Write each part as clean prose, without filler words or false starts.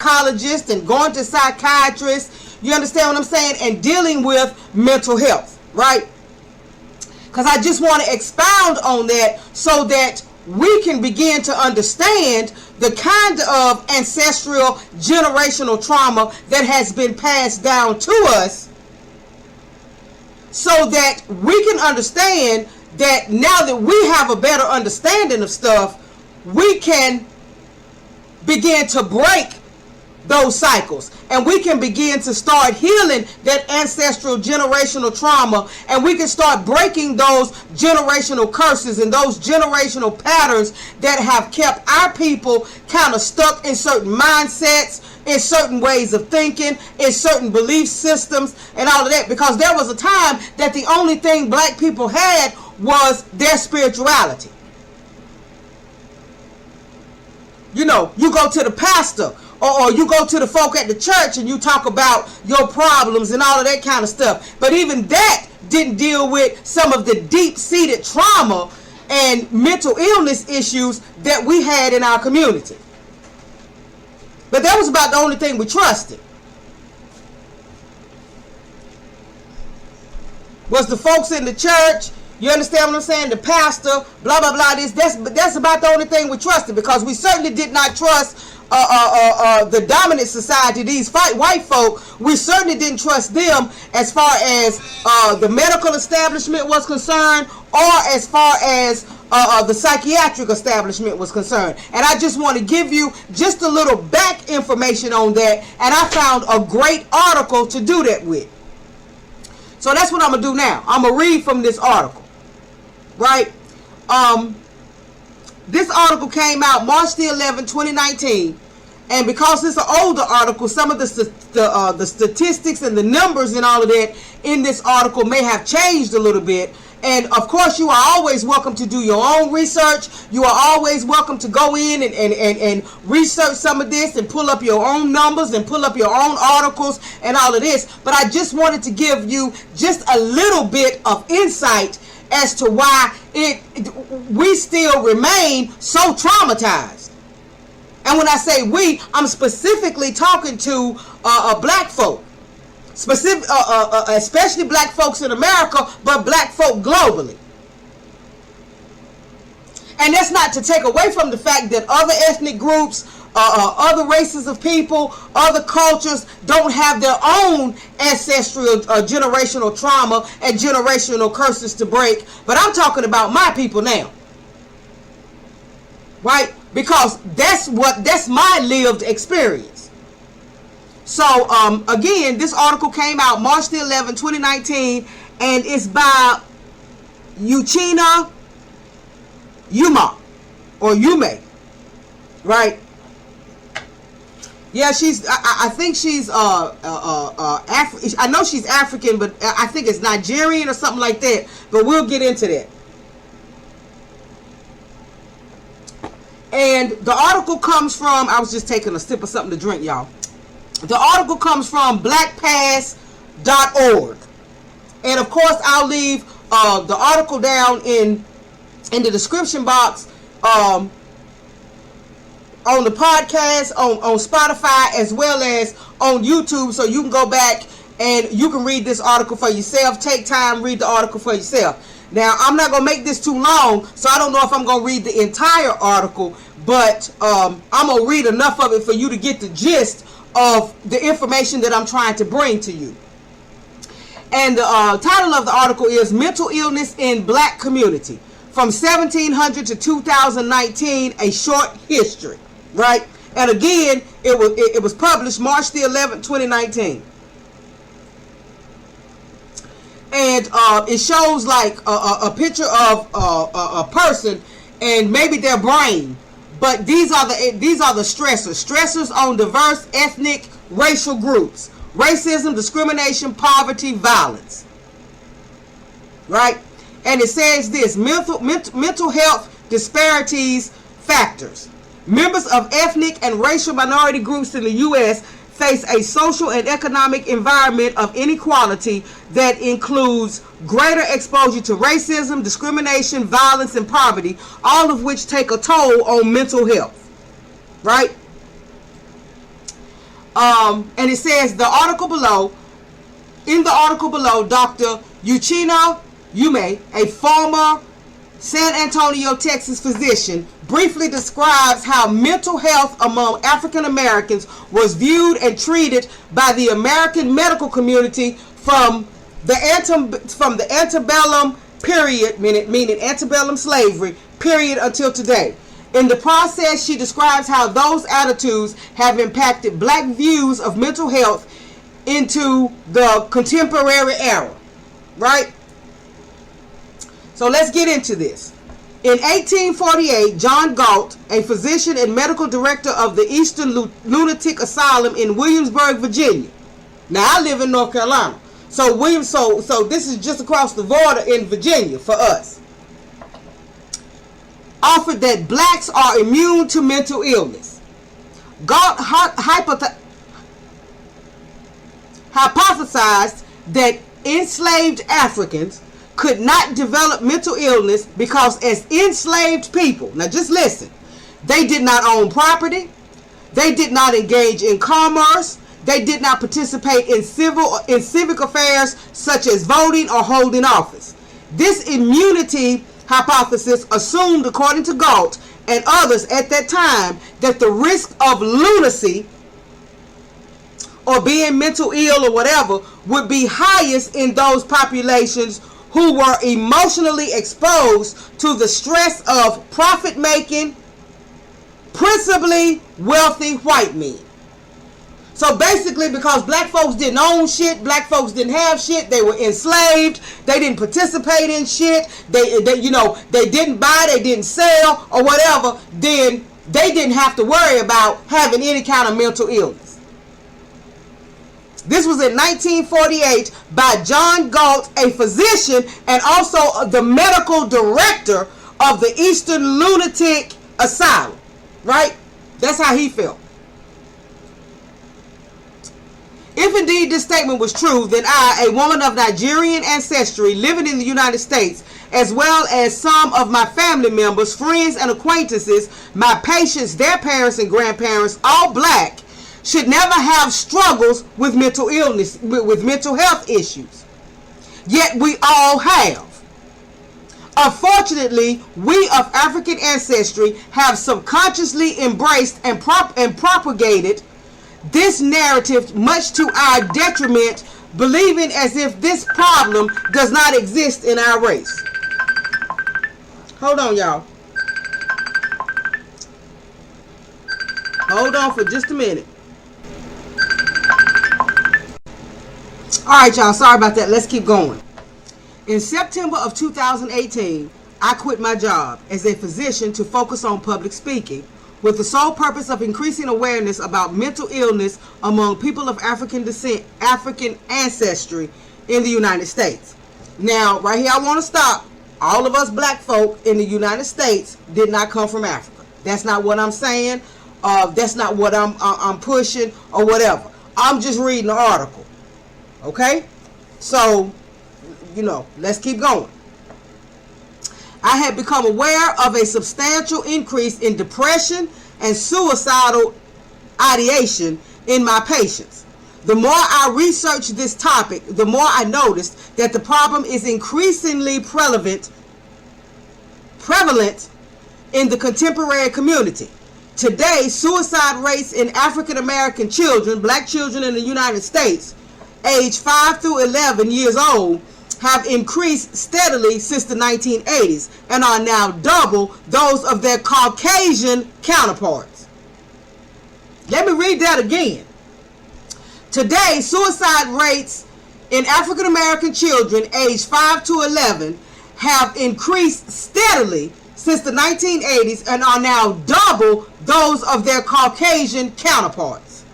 psychologists and going to psychiatrists, you understand what I'm saying, and dealing with mental health, right? Because I just want to expound on that so that we can begin to understand the kind of ancestral generational trauma that has been passed down to us, so that we can understand that now that we have a better understanding of stuff, we can begin to break those cycles, and we can begin to start healing that ancestral generational trauma, and we can start breaking those generational curses and those generational patterns that have kept our people kind of stuck in certain mindsets, in certain ways of thinking, in certain belief systems and all of that, because there was a time that the only thing black people had was their spirituality. You know, you go to the pastor or you go to the folk at the church and you talk about your problems and all of that kind of stuff. But even that didn't deal with some of the deep-seated trauma and mental illness issues that we had in our community. But that was about the only thing we trusted. Was the folks in the church. You understand what I'm saying? The pastor, blah, blah, blah, this. That's about the only thing we trusted, because we certainly did not trust the dominant society, these white folk. We certainly didn't trust them as far as the medical establishment was concerned, or as far as the psychiatric establishment was concerned. And I just want to give you just a little back information on that, and I found a great article to do that with. So that's what I'm going to do now. I'm going to read from this article. Right? This article came out March the 11th, 2019. And because it's an older article, some of the statistics and the numbers and all of that in this article may have changed a little bit. And of course, you are always welcome to do your own research. You are always welcome to go in and research some of this and pull up your own numbers and pull up your own articles and all of this. But I just wanted to give you just a little bit of insight as to why we still remain so traumatized. And when I say we, I'm specifically talking to black folk, especially black folks in America, but black folk globally. And that's not to take away from the fact that other ethnic groups, other races of people, other cultures don't have their own ancestral generational trauma and generational curses to break. But I'm talking about my people now. Right? Because that's my lived experience. So, again, this article came out March the 11th, 2019, and it's by Uchenna Yuma, or Yume, right? Yeah, I think she's, I know she's African, but I think it's Nigerian or something like that, but we'll get into that. And the article comes from, I was just taking a sip of something to drink, y'all. The article comes from blackpass.org. And of course, I'll leave the article down in the description box on the podcast, on Spotify, as well as on YouTube, so you can go back and you can read this article for yourself. Take time, read the article for yourself. Now, I'm not going to make this too long, so I don't know if I'm going to read the entire article, but I'm going to read enough of it for you to get the gist of the information that I'm trying to bring to you. And the title of the article is Mental Illness in Black Community, from 1700 to 2019, a short history, right? And again, it was published March the 11th, 2019. And it shows like a picture of a person and maybe their brain, but these are the stressors on diverse ethnic racial groups: racism, discrimination, poverty, violence. Right? And it says this: mental health disparities factors. Members of ethnic and racial minority groups in the U.S. face a social and economic environment of inequality that includes greater exposure to racism, discrimination, violence, and poverty, all of which take a toll on mental health. Right? And it says in the article below, Dr. Uchenna Ume, a former San Antonio, Texas physician, briefly describes how mental health among African Americans was viewed and treated by the American medical community from the antebellum period, meaning antebellum slavery period, until today. In the process, she describes how those attitudes have impacted black views of mental health into the contemporary era, right? So let's get into this. In 1848, John Galt, a physician and medical director of the Eastern Lunatic Asylum in Williamsburg, Virginia. Now, I live in North Carolina. So this is just across the border in Virginia for us. Offered that blacks are immune to mental illness. Galt hypothesized that enslaved Africans could not develop mental illness because as enslaved people, now just listen, they did not own property, they did not engage in commerce, they did not participate in civic affairs such as voting or holding office. This immunity hypothesis assumed, according to Galt and others at that time, that the risk of lunacy or being mental ill or whatever would be highest in those populations who were emotionally exposed to the stress of profit-making, principally wealthy white men. So basically, because black folks didn't own shit, black folks didn't have shit, they were enslaved, they didn't participate in shit, they didn't buy, they didn't sell or whatever, then they didn't have to worry about having any kind of mental illness. This was in 1948 by John Galt, a physician and also the medical director of the Eastern Lunatic Asylum, right? That's how he felt. If indeed this statement was true, then I, a woman of Nigerian ancestry living in the United States, as well as some of my family members, friends, and acquaintances, my patients, their parents and grandparents, all black, should never have struggles with mental illness, with mental health issues. Yet we all have. Unfortunately, we of African ancestry have subconsciously embraced and propagated this narrative, much to our detriment, believing as if this problem does not exist in our race. Hold on, y'all. Hold on for just a minute. Alright, y'all, sorry about that. Let's keep going. In September of 2018, I quit my job as a physician to focus on public speaking with the sole purpose of increasing awareness about mental illness among people of African descent, African ancestry in the United States. Now, right here I want to stop. All of us black folk in the United States did not come from Africa. That's not what I'm saying. That's not what I'm pushing or whatever. I'm just reading the article. Okay? So, let's keep going. I had become aware of a substantial increase in depression and suicidal ideation in my patients. The more I researched this topic, the more I noticed that the problem is increasingly prevalent in the contemporary community. Today, suicide rates in African American children, black children in the United States, age 5 through 11 years old, have increased steadily since the 1980s and are now double those of their Caucasian counterparts. Let me read that again. Today, suicide rates in African American children aged 5 to 11 have increased steadily since the 1980s and are now double those of their Caucasian counterparts.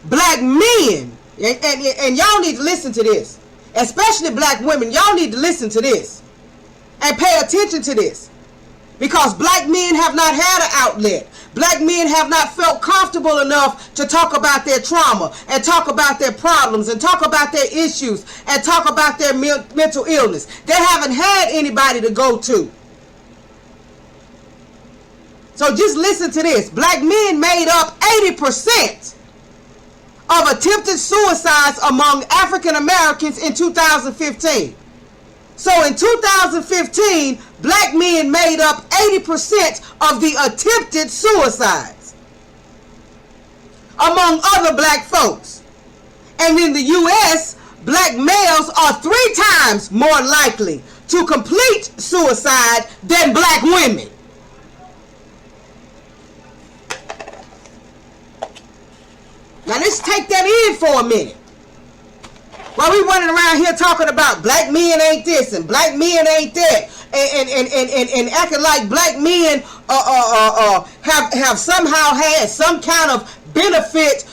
Black men, and y'all need to listen to this, especially black women, y'all need to listen to this and pay attention to this, because black men have not had an outlet. Black men have not felt comfortable enough to talk about their trauma and talk about their problems and talk about their issues and talk about their mental illness. They haven't had anybody to go to. So just listen to this. Black men made up 80% of attempted suicides among African Americans in 2015. So in 2015, black men made up 80% of the attempted suicides among other black folks. And in the U.S., black males are 3 times more likely to complete suicide than black women. Now let's take that in for a minute. While we running around here talking about black men ain't this and black men ain't that, and acting like black men have somehow had some kind of benefit